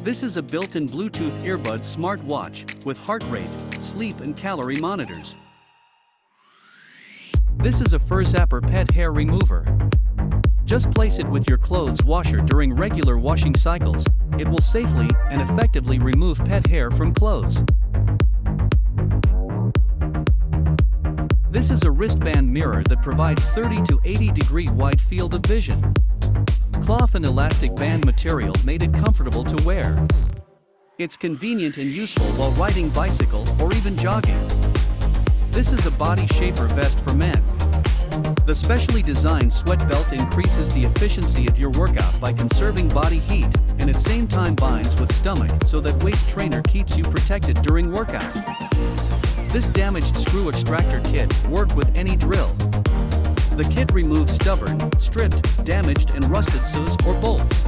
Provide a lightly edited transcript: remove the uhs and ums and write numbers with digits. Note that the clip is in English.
This is a built-in Bluetooth earbud smartwatch with heart rate, sleep and calorie monitors. This is a fur zapper pet hair remover. Just place it with your clothes washer during regular washing cycles. It will safely and effectively remove pet hair from clothes. This is a wristband mirror that provides 30 to 80 degree wide field of vision. Cloth and elastic band material made it comfortable to wear. It's convenient and useful while riding bicycle or even jogging. This is a body shaper vest for men. The specially designed sweat belt increases the efficiency of your workout by conserving body heat, and at the same time binds with stomach so that waist trainer keeps you protected during workout. This damaged screw extractor kit works with any drill. The kit removes stubborn, stripped, damaged and rusted screws or bolts.